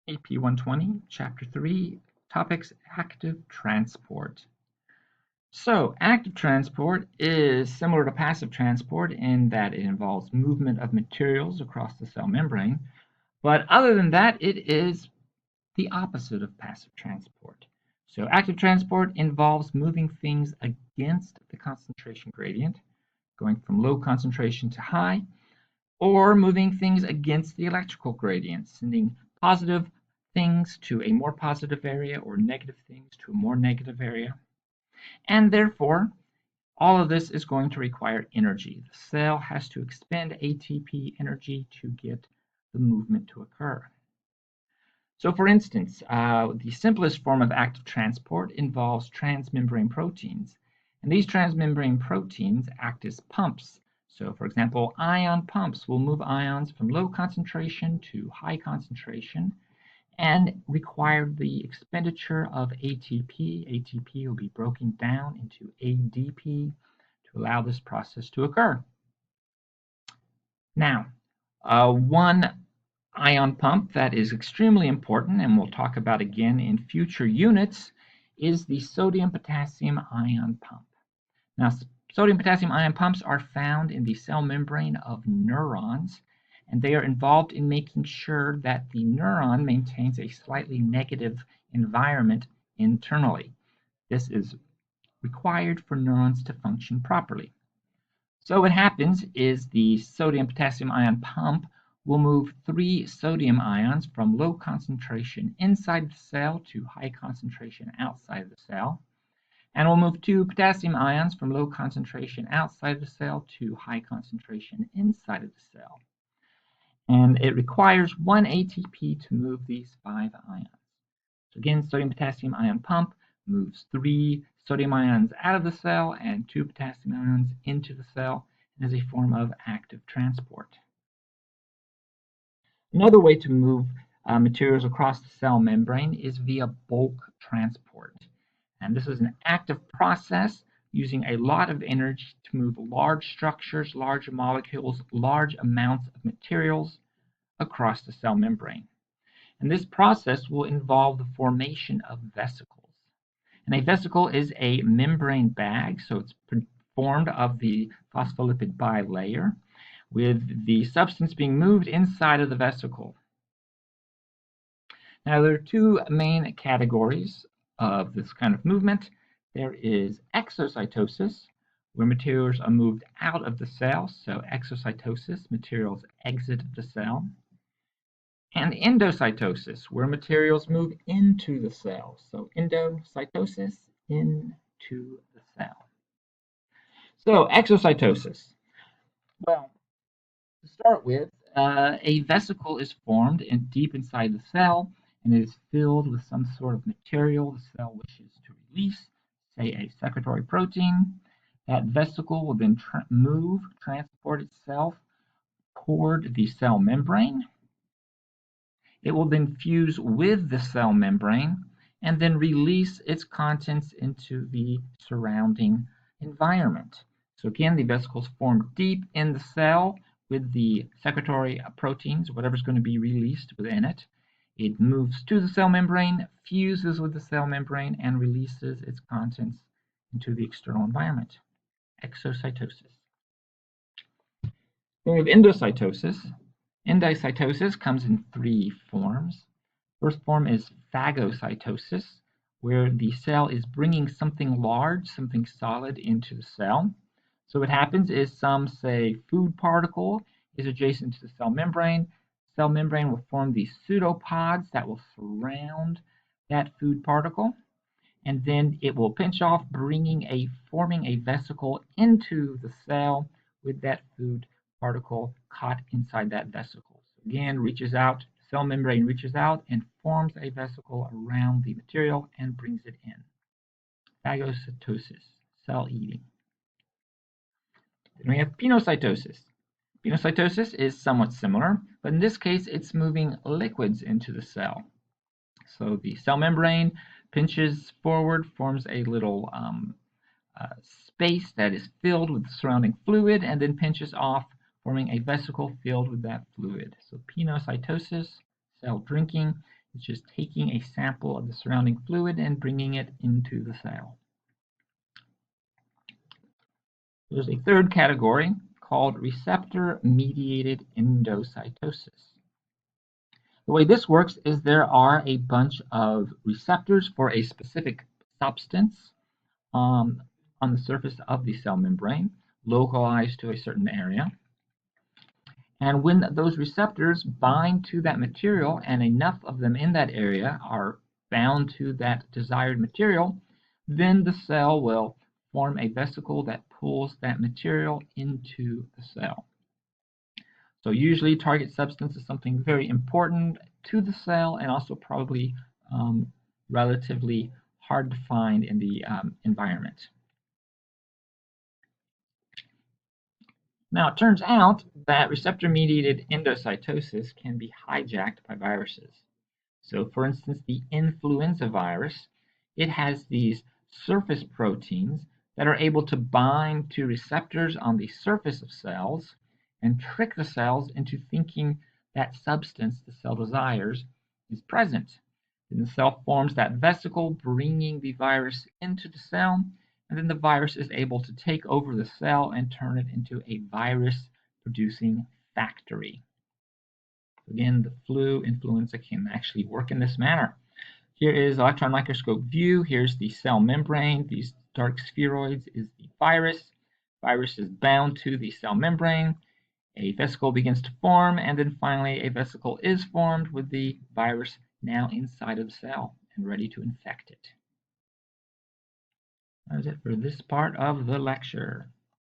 AP 120, Chapter 3, Topics Active Transport. So, active transport is similar to passive transport in that it involves movement of materials across the cell membrane, but other than that, it is the opposite of passive transport. So, active transport involves moving things against the concentration gradient, going from low concentration to high, or moving things against the electrical gradient, sending positive things to a more positive area or negative things to a more negative area. And therefore, all of this is going to require energy. The cell has to expend ATP energy to get the movement to occur. So for instance, the simplest form of active transport involves transmembrane proteins. And these transmembrane proteins act as pumps. So for example, ion pumps will move ions from low concentration to high concentration and require the expenditure of ATP. ATP will be broken down into ADP to allow this process to occur. Now, one ion pump that is extremely important, and we'll talk about again in future units, is the sodium-potassium ion pump. Now, sodium-potassium ion pumps are found in the cell membrane of neurons, and they are involved in making sure that the neuron maintains a slightly negative environment internally. This is required for neurons to function properly. So what happens is the sodium-potassium ion pump will move 3 sodium ions from low concentration inside the cell to high concentration outside the cell. And we'll move 2 potassium ions from low concentration outside the cell to high concentration inside of the cell. And it requires 1 ATP to move these 5 ions. So again, sodium-potassium ion pump moves 3 sodium ions out of the cell and 2 potassium ions into the cell as a form of active transport. Another way to move materials across the cell membrane is via bulk transport. And this is an active process using a lot of energy to move large structures, large molecules, large amounts of materials across the cell membrane. And this process will involve the formation of vesicles. And a vesicle is a membrane bag, so it's formed of the phospholipid bilayer, with the substance being moved inside of the vesicle. Now, there are 2 main categories of this kind of movement. There is exocytosis, where materials are moved out of the cell, so exocytosis, materials exit the cell, and endocytosis, where materials move into the cell, so endocytosis, into the cell. So, exocytosis. Well, to start with, a vesicle is formed deep inside the cell, and it is filled with some sort of material the cell wishes to release, say a secretory protein. That vesicle will then transport itself toward the cell membrane. It will then fuse with the cell membrane and then release its contents into the surrounding environment. So again, the vesicles form deep in the cell with the secretory proteins, whatever's going to be released within it. It moves to the cell membrane, fuses with the cell membrane, and releases its contents into the external environment. Exocytosis. Then we have endocytosis. Endocytosis comes in 3 forms. First form is phagocytosis, where the cell is bringing something large, something solid into the cell. So what happens is some, say, food particle is adjacent to the cell membrane. Cell membrane will form these pseudopods that will surround that food particle, and then it will pinch off, forming a vesicle into the cell with that food particle caught inside that vesicle. So again, cell membrane reaches out and forms a vesicle around the material and brings it in. Phagocytosis, cell eating. Then we have pinocytosis. Pinocytosis is somewhat similar, but in this case, it's moving liquids into the cell. So the cell membrane pinches forward, forms a little space that is filled with the surrounding fluid, and then pinches off, forming a vesicle filled with that fluid. So pinocytosis, cell drinking, It's just taking a sample of the surrounding fluid and bringing it into the cell. There's a third category called receptor-mediated endocytosis. The way this works is there are a bunch of receptors for a specific substance on the surface of the cell membrane, localized to a certain area. And when those receptors bind to that material and enough of them in that area are bound to that desired material, then the cell will form a vesicle that pulls that material into the cell. So usually target substance is something very important to the cell and also probably relatively hard to find in the environment. Now, it turns out that receptor-mediated endocytosis can be hijacked by viruses. So, for instance, the influenza virus, it has these surface proteins that are able to bind to receptors on the surface of cells and trick the cells into thinking that substance the cell desires is present. And the cell forms that vesicle, bringing the virus into the cell, and then the virus is able to take over the cell and turn it into a virus-producing factory. Again, the flu, influenza can actually work in this manner. Here is electron microscope view. Here's the cell membrane. These dark spheroids is the virus. Virus is bound to the cell membrane. A vesicle begins to form, and then finally a vesicle is formed with the virus now inside of the cell and ready to infect it. That is it for this part of the lecture.